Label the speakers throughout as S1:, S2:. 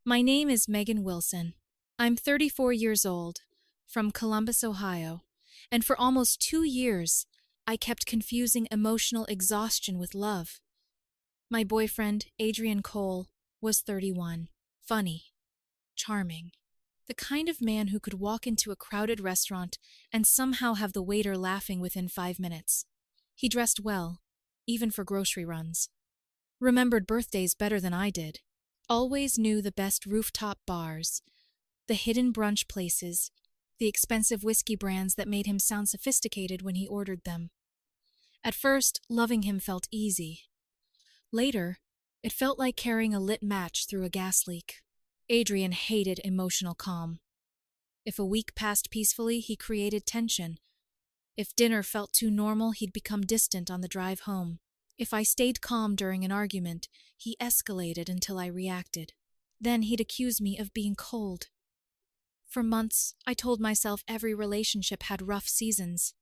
S1: My name is Megan Wilson. I'm 34 years old, from Columbus, Ohio, and for almost 2 years, I kept confusing emotional exhaustion with love. My boyfriend, Adrian Cole, was 31, funny, charming, the kind of man who could walk into a crowded restaurant and somehow have the waiter laughing within 5 minutes. He dressed well, even for grocery runs. Remembered birthdays better than I did. Always knew the best rooftop bars, the hidden brunch places, the expensive whiskey brands that made him sound sophisticated when he ordered them. At first, loving him felt easy. Later, it felt like carrying a lit match through a gas leak. Adrian hated emotional calm. If a week passed peacefully, he created tension. If dinner felt too normal, he'd become distant on the drive home. If I stayed calm during an argument, he escalated until I reacted. Then he'd accuse me of being cold. For months, I told myself every relationship had rough seasons.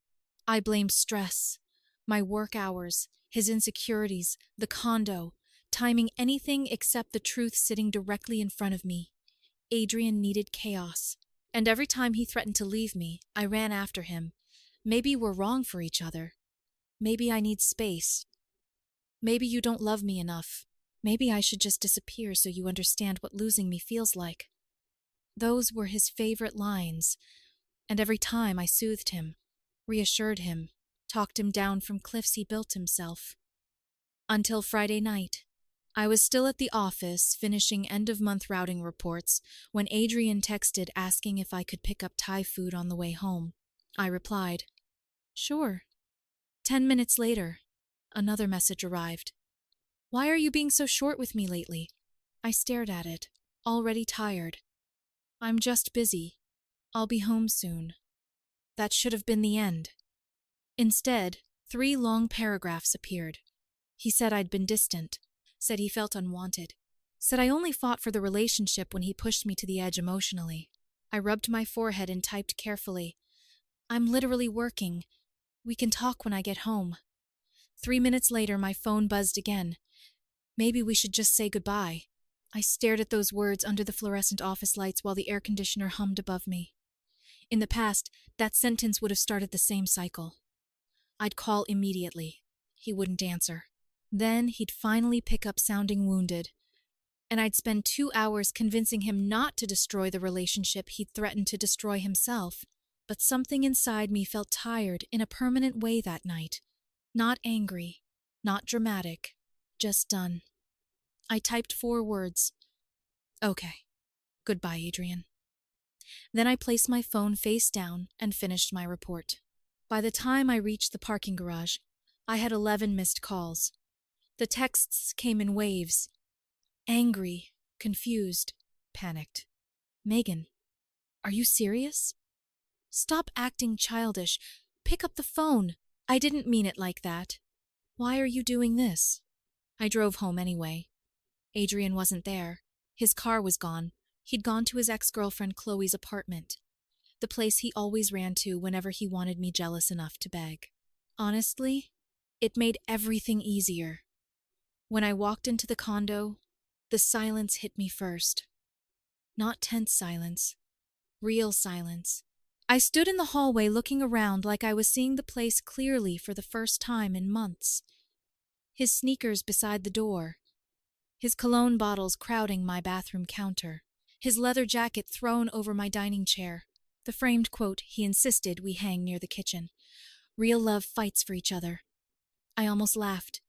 S1: I blamed stress, my work hours, his insecurities, the condo, timing anything except the truth sitting directly in front of me. Adrian needed chaos. And every time he threatened to leave me, I ran after him. Maybe we're wrong for each other. Maybe I need space. Maybe you don't love me enough. Maybe I should just disappear so you understand what losing me feels like. Those were his favorite lines, and every time I soothed him, reassured him, talked him down from cliffs he built himself. Until Friday night. I was still at the office finishing end-of-month routing reports when Adrian texted asking if I could pick up Thai food on the way home. I replied, "Sure." 10 minutes later, another message arrived. "Why are you being so short with me lately?" I stared at it, already tired. "I'm just busy. I'll be home soon." That should have been the end. Instead, 3 long paragraphs appeared. He said I'd been distant, said he felt unwanted, said I only fought for the relationship when he pushed me to the edge emotionally. I rubbed my forehead and typed carefully, "I'm literally working. We can talk when I get home." 3 minutes later, my phone buzzed again. Maybe we should just say goodbye. I stared at those words under the fluorescent office lights while the air conditioner hummed above me. In the past, that sentence would have started the same cycle. I'd call immediately. He wouldn't answer. Then he'd finally pick up sounding wounded, and I'd spend 2 hours convincing him not to destroy the relationship he'd threatened to destroy himself. But something inside me felt tired in a permanent way that night. Not angry, not dramatic, just done. I typed 4 words. "Okay. Goodbye, Adrian." Then I placed my phone face down and finished my report. By the time I reached the parking garage, I had 11 missed calls. The texts came in waves. Angry, confused, panicked. "Megan, are you serious? Stop acting childish. Pick up the phone. I didn't mean it like that. Why are you doing this?" I drove home anyway. Adrian wasn't there. His car was gone. He'd gone to his ex-girlfriend Chloe's apartment, the place he always ran to whenever he wanted me jealous enough to beg. Honestly, it made everything easier. When I walked into the condo, the silence hit me first. Not tense silence, real silence. I stood in the hallway looking around like I was seeing the place clearly for the first time in months. His sneakers beside the door, his cologne bottles crowding my bathroom counter, his leather jacket thrown over my dining chair, the framed quote he insisted we hang near the kitchen. "Real love fights for each other." I almost laughed.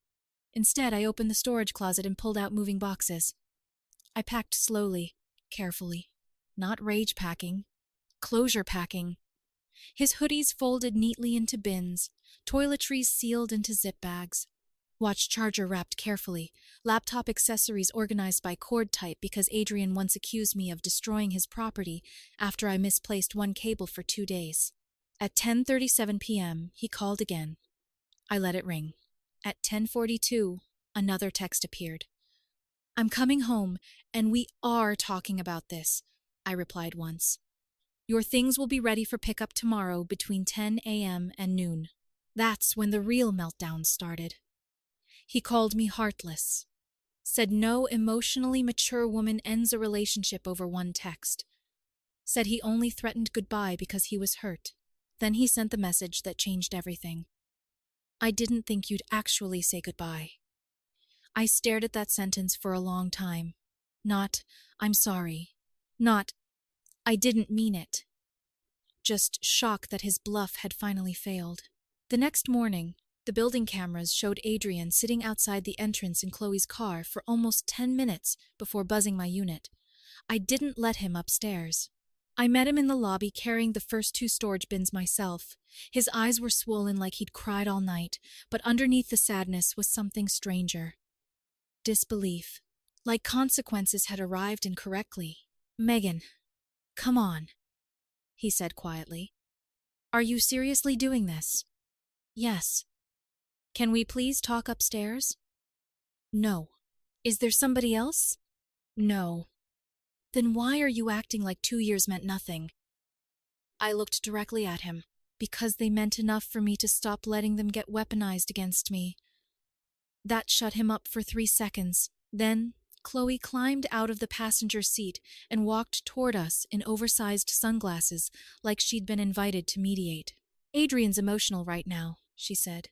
S1: Instead, I opened the storage closet and pulled out moving boxes. I packed slowly, carefully. Not rage packing, closure packing. His hoodies folded neatly into bins, toiletries sealed into zip bags. Watch charger wrapped carefully, laptop accessories organized by cord type because Adrian once accused me of destroying his property after I misplaced one cable for 2 days. At 10:37 p.m., he called again. I let it ring. At 10:42, another text appeared. "I'm coming home, and we are talking about this," I replied once. "Your things will be ready for pickup tomorrow between 10 a.m. and noon." That's when the real meltdown started. He called me heartless, Said no emotionally mature woman ends a relationship over one text. Said he only threatened goodbye because he was hurt. Then he sent the message that changed everything. I didn't think you'd actually say goodbye. I stared at that sentence for a long time. Not, I'm sorry. Not, I didn't mean it. Just shock that his bluff had finally failed. The next morning, the building cameras showed Adrian sitting outside the entrance in Chloe's car for almost 10 minutes before buzzing my unit. I didn't let him upstairs. I met him in the lobby carrying the first 2 storage bins myself. His eyes were swollen like he'd cried all night, but underneath the sadness was something stranger. Disbelief. Like consequences had arrived incorrectly. Megan, come on, he said quietly. Are you seriously doing this? Yes. Can we please talk upstairs? No. Is there somebody else? No. Then why are you acting like 2 years meant nothing? I looked directly at him. Because they meant enough for me to stop letting them get weaponized against me. That shut him up for 3 seconds. Then, Chloe climbed out of the passenger seat and walked toward us in oversized sunglasses like she'd been invited to mediate. Adrian's emotional right now, she said.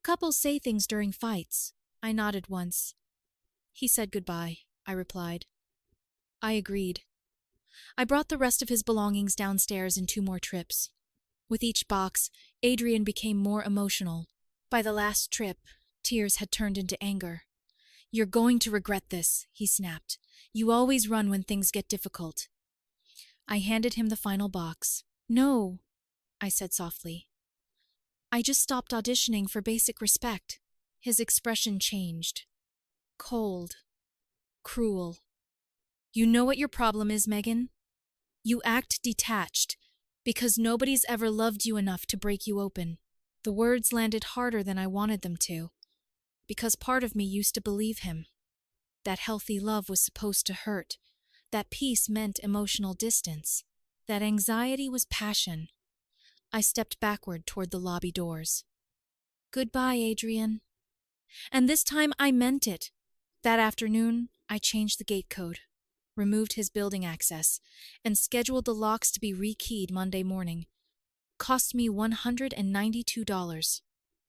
S1: Couples say things during fights. I nodded once. He said goodbye, I replied. I agreed. I brought the rest of his belongings downstairs in 2 more trips. With each box, Adrian became more emotional. By the last trip, tears had turned into anger. You're going to regret this, he snapped. You always run when things get difficult. I handed him the final box. No, I said softly. I just stopped auditioning for Basic Respect. His expression changed. Cold. Cruel. You know what your problem is, Megan? You act detached, because nobody's ever loved you enough to break you open. The words landed harder than I wanted them to, because part of me used to believe him. That healthy love was supposed to hurt, that peace meant emotional distance, that anxiety was passion. I stepped backward toward the lobby doors. Goodbye, Adrian. And this time I meant it. That afternoon, I changed the gate code, removed his building access, and scheduled the locks to be rekeyed Monday morning. Cost me $192.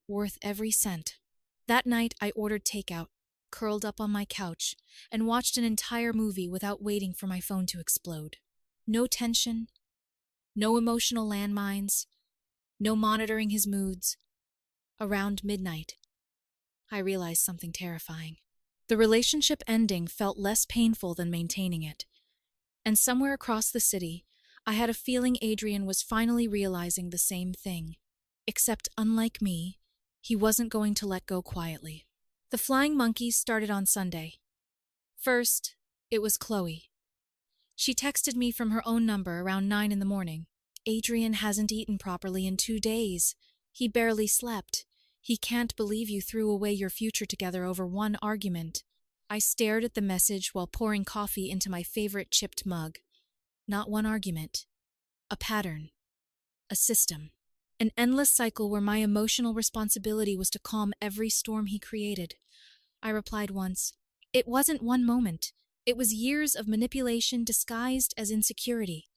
S1: Worth every cent. That night, I ordered takeout, curled up on my couch, and watched an entire movie without waiting for my phone to explode. No tension, no emotional landmines, no monitoring his moods. Around midnight, I realized something terrifying. The relationship ending felt less painful than maintaining it. And somewhere across the city, I had a feeling Adrian was finally realizing the same thing. Except, unlike me, he wasn't going to let go quietly. The flying monkeys started on Sunday. First, it was Chloe. She texted me from her own number around 9 in the morning. Adrian hasn't eaten properly in 2 days. He barely slept. He can't believe you threw away your future together over one argument. I stared at the message while pouring coffee into my favorite chipped mug. Not one argument. A pattern. A system. An endless cycle where my emotional responsibility was to calm every storm he created. I replied once. It wasn't one moment. It was years of manipulation disguised as insecurity.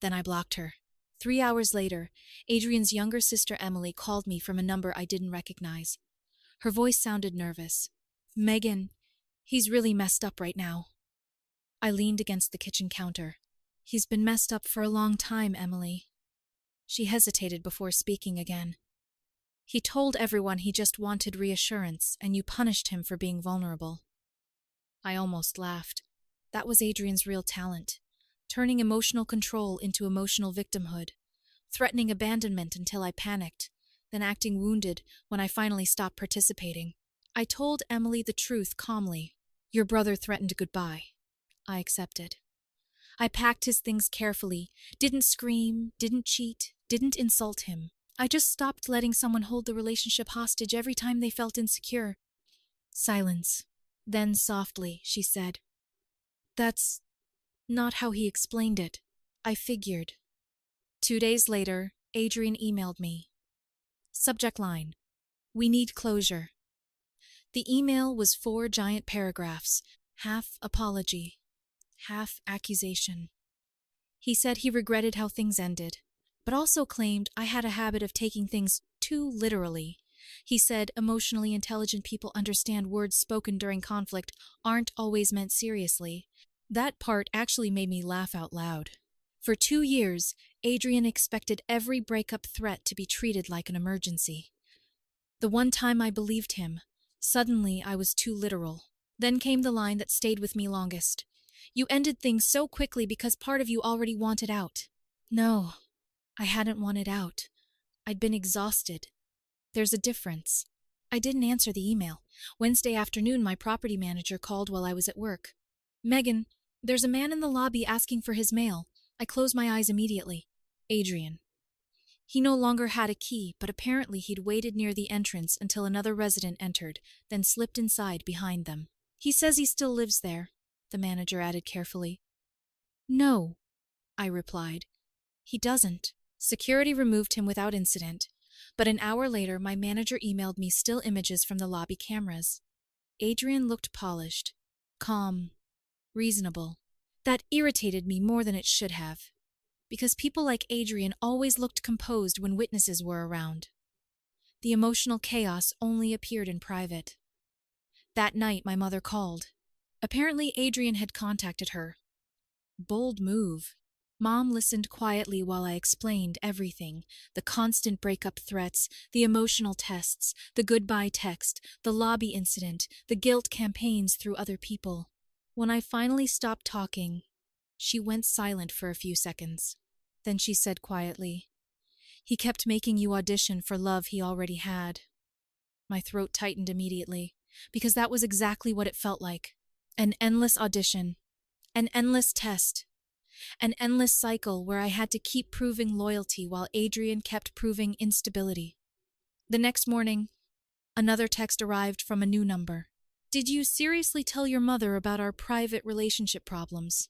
S1: Then I blocked her. 3 hours later, Adrian's younger sister Emily called me from a number I didn't recognize. Her voice sounded nervous. Megan, he's really messed up right now. I leaned against the kitchen counter. He's been messed up for a long time, Emily. She hesitated before speaking again. He told everyone he just wanted reassurance, and you punished him for being vulnerable. I almost laughed. That was Adrian's real talent. Turning emotional control into emotional victimhood, threatening abandonment until I panicked, then acting wounded when I finally stopped participating. I told Emily the truth calmly. Your brother threatened goodbye. I accepted. I packed his things carefully, didn't scream, didn't cheat, didn't insult him. I just stopped letting someone hold the relationship hostage every time they felt insecure. Silence. Then softly, she said, That's not how he explained it. I figured. 2 days later, Adrian emailed me. Subject line: We need closure. The email was 4 giant paragraphs, half apology, half accusation. He said he regretted how things ended, but also claimed I had a habit of taking things too literally. He said emotionally intelligent people understand words spoken during conflict aren't always meant seriously. That part actually made me laugh out loud. For 2 years, Adrian expected every breakup threat to be treated like an emergency. The one time I believed him, suddenly I was too literal. Then came the line that stayed with me longest. You ended things so quickly because part of you already wanted out. No, I hadn't wanted out. I'd been exhausted. There's a difference. I didn't answer the email. Wednesday afternoon, my property manager called while I was at work. Megan, there's a man in the lobby asking for his mail. I closed my eyes immediately. Adrian. He no longer had a key, but apparently he'd waited near the entrance until another resident entered, then slipped inside behind them. He says he still lives there, the manager added carefully. No, I replied. He doesn't. Security removed him without incident, but an hour later my manager emailed me still images from the lobby cameras. Adrian looked polished, calm, reasonable. That irritated me more than it should have, because people like Adrian always looked composed when witnesses were around. The emotional chaos only appeared in private. That night my mother called. Apparently Adrian had contacted her. Bold move. Mom listened quietly while I explained everything, the constant breakup threats, the emotional tests, the goodbye text, the lobby incident, the guilt campaigns through other people. When I finally stopped talking, she went silent for a few seconds. Then she said quietly, "He kept making you audition for love he already had." My throat tightened immediately, because that was exactly what it felt like. An endless audition, an endless test, an endless cycle where I had to keep proving loyalty while Adrian kept proving instability. The next morning, another text arrived from a new number. "Did you seriously tell your mother about our private relationship problems?"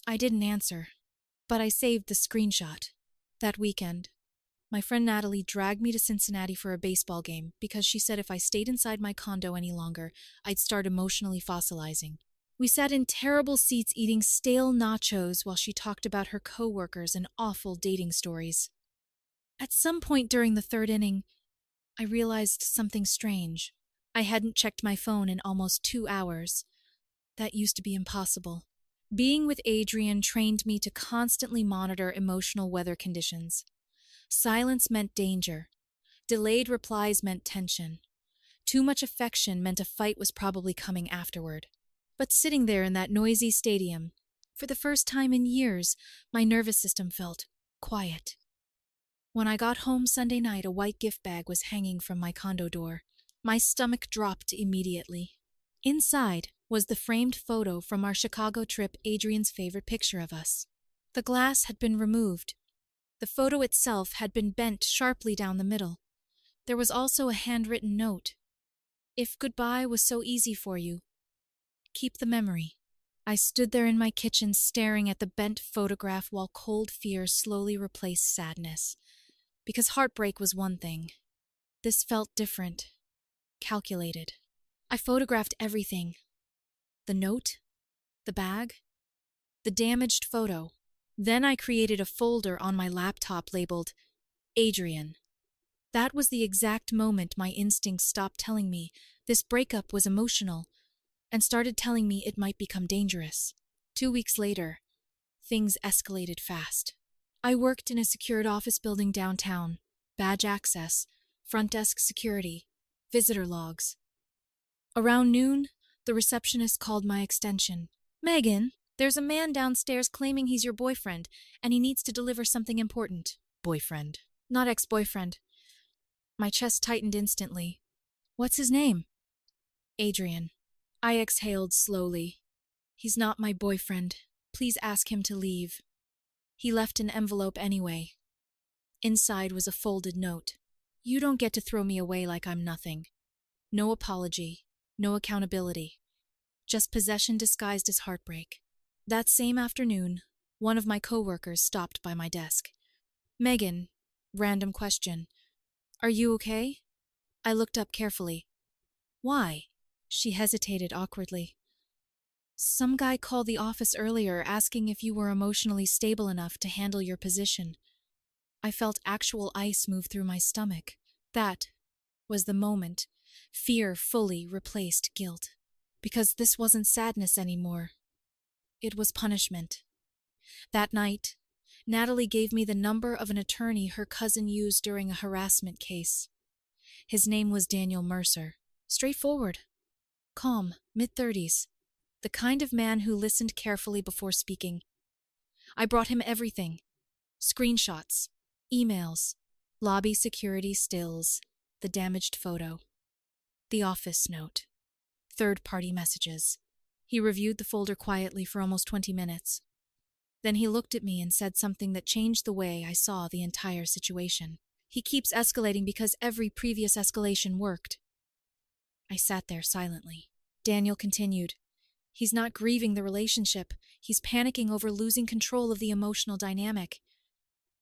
S1: I didn't answer, but I saved the screenshot. That weekend, my friend Natalie dragged me to Cincinnati for a baseball game because she said if I stayed inside my condo any longer, I'd start emotionally fossilizing. We sat in terrible seats eating stale nachos while she talked about her coworkers and awful dating stories. At some point during the third inning, I realized something strange. I hadn't checked my phone in almost 2 hours. That used to be impossible. Being with Adrian trained me to constantly monitor emotional weather conditions. Silence meant danger. Delayed replies meant tension. Too much affection meant a fight was probably coming afterward. But sitting there in that noisy stadium, for the first time in years, my nervous system felt quiet. When I got home Sunday night, a white gift bag was hanging from my condo door. My stomach dropped immediately. Inside was the framed photo from our Chicago trip, Adrian's favorite picture of us. The glass had been removed. The photo itself had been bent sharply down the middle. There was also a handwritten note. "If goodbye was so easy for you, keep the memory." I stood there in my kitchen staring at the bent photograph while cold fear slowly replaced sadness. Because heartbreak was one thing. This felt different, calculated. I photographed everything. The note, the bag, the damaged photo. Then I created a folder on my laptop labeled Adrian. That was the exact moment my instincts stopped telling me this breakup was emotional and started telling me it might become dangerous. 2 weeks later, things escalated fast. I worked in a secured office building downtown. Badge access, front desk security, visitor logs. Around noon, the receptionist called my extension. "Megan, there's a man downstairs claiming he's your boyfriend, and he needs to deliver something important." Boyfriend. Not ex-boyfriend. My chest tightened instantly. "What's his name?" "Adrian." I exhaled slowly. "He's not my boyfriend. Please ask him to leave." He left an envelope anyway. Inside was a folded note. "You don't get to throw me away like I'm nothing. No apology, no accountability. Just possession disguised as heartbreak." That same afternoon, one of my coworkers stopped by my desk. "Megan," random question, "are you okay?" I looked up carefully. Why? She hesitated awkwardly. Some guy called the office earlier asking if you were emotionally stable enough to handle your position. I felt actual ice move through my stomach. That was the moment. Fear fully replaced guilt. Because this wasn't sadness anymore. It was punishment. That night, Natalie gave me the number of an attorney her cousin used during a harassment case. His name was Daniel Mercer. Straightforward. Calm, mid-30s. The kind of man who listened carefully before speaking. I brought him everything. Screenshots, emails, lobby security stills, the damaged photo, the office note, third-party messages. He reviewed the folder quietly for almost 20 minutes. Then he looked at me and said something that changed the way I saw the entire situation. He keeps escalating because every previous escalation worked. I sat there silently. Daniel continued. He's not grieving the relationship. He's panicking over losing control of the emotional dynamic.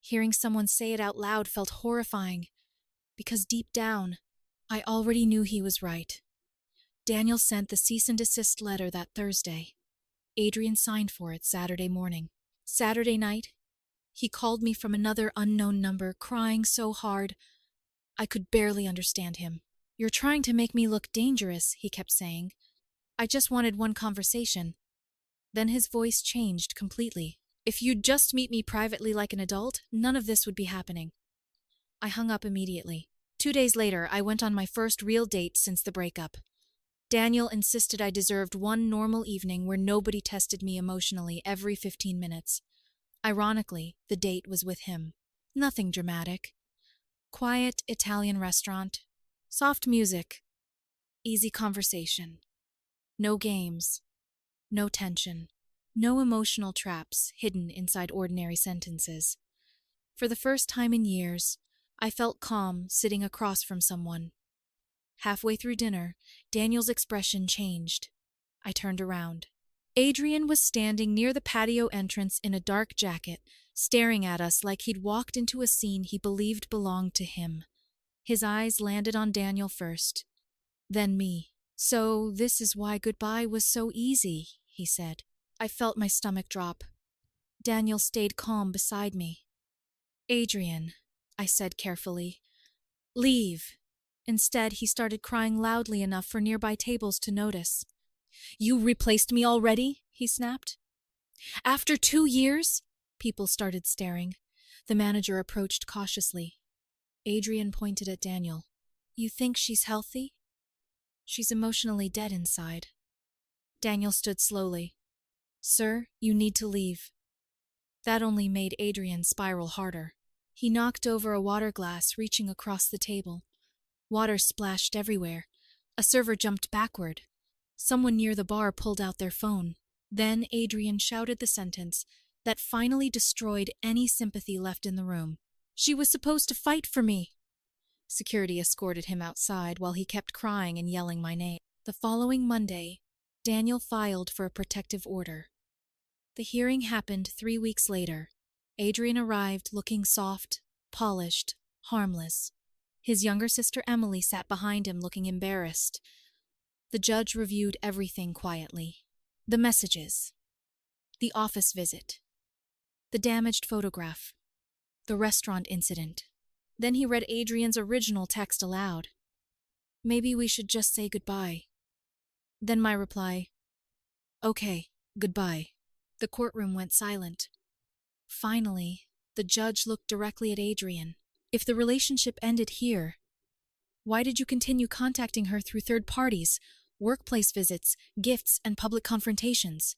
S1: Hearing someone say it out loud felt horrifying, because deep down, I already knew he was right. Daniel sent the cease and desist letter that Thursday. Adrian signed for it Saturday morning. Saturday night, he called me from another unknown number, crying so hard, I could barely understand him. You're trying to make me look dangerous, he kept saying. I just wanted one conversation. Then his voice changed completely. If you'd just meet me privately like an adult, none of this would be happening. I hung up immediately. 2 days later, I went on my first real date since the breakup. Daniel insisted I deserved one normal evening where nobody tested me emotionally every 15 minutes. Ironically, the date was with him. Nothing dramatic. Quiet Italian restaurant. Soft music. Easy conversation. No games. No tension. No emotional traps hidden inside ordinary sentences. For the first time in years, I felt calm sitting across from someone. Halfway through dinner, Daniel's expression changed. I turned around. Adrian was standing near the patio entrance in a dark jacket, staring at us like he'd walked into a scene he believed belonged to him. His eyes landed on Daniel first, then me. So this is why goodbye was so easy, he said. I felt my stomach drop. Daniel stayed calm beside me. Adrian, I said carefully. Leave. Instead, he started crying loudly enough for nearby tables to notice. You replaced me already? He snapped. After 2 years? People started staring. The manager approached cautiously. Adrian pointed at Daniel. You think she's healthy? She's emotionally dead inside. Daniel stood slowly. Sir, you need to leave. That only made Adrian spiral harder. He knocked over a water glass, reaching across the table. Water splashed everywhere. A server jumped backward. Someone near the bar pulled out their phone. Then Adrian shouted the sentence that finally destroyed any sympathy left in the room. She was supposed to fight for me. Security escorted him outside while he kept crying and yelling my name. The following Monday, Daniel filed for a protective order. The hearing happened 3 weeks later. Adrian arrived looking soft, polished, harmless. His younger sister Emily sat behind him looking embarrassed. The judge reviewed everything quietly. The messages, the office visit, the damaged photograph, the restaurant incident. Then he read Adrian's original text aloud. Maybe we should just say goodbye. Then my reply, okay, goodbye. The courtroom went silent. Finally, the judge looked directly at Adrian. If the relationship ended here, why did you continue contacting her through third parties, workplace visits, gifts, and public confrontations?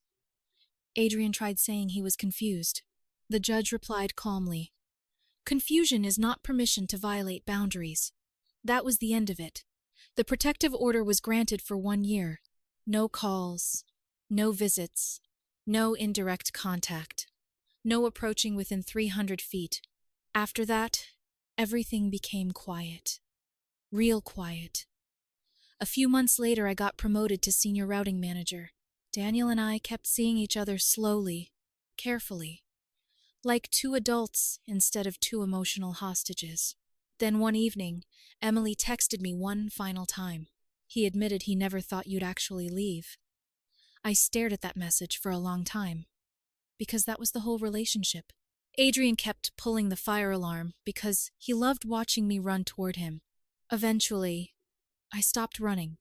S1: Adrian tried saying he was confused. The judge replied calmly, confusion is not permission to violate boundaries. That was the end of it. The protective order was granted for 1 year. No calls, no visits, no indirect contact, no approaching within 300 feet. After that, everything became quiet. Real quiet. A few months later, I got promoted to senior routing manager. Daniel and I kept seeing each other slowly, carefully, like 2 adults instead of 2 emotional hostages. Then one evening, Emily texted me one final time. He admitted he never thought you'd actually leave. I stared at that message for a long time, because that was the whole relationship. Adrian kept pulling the fire alarm because he loved watching me run toward him. Eventually, I stopped running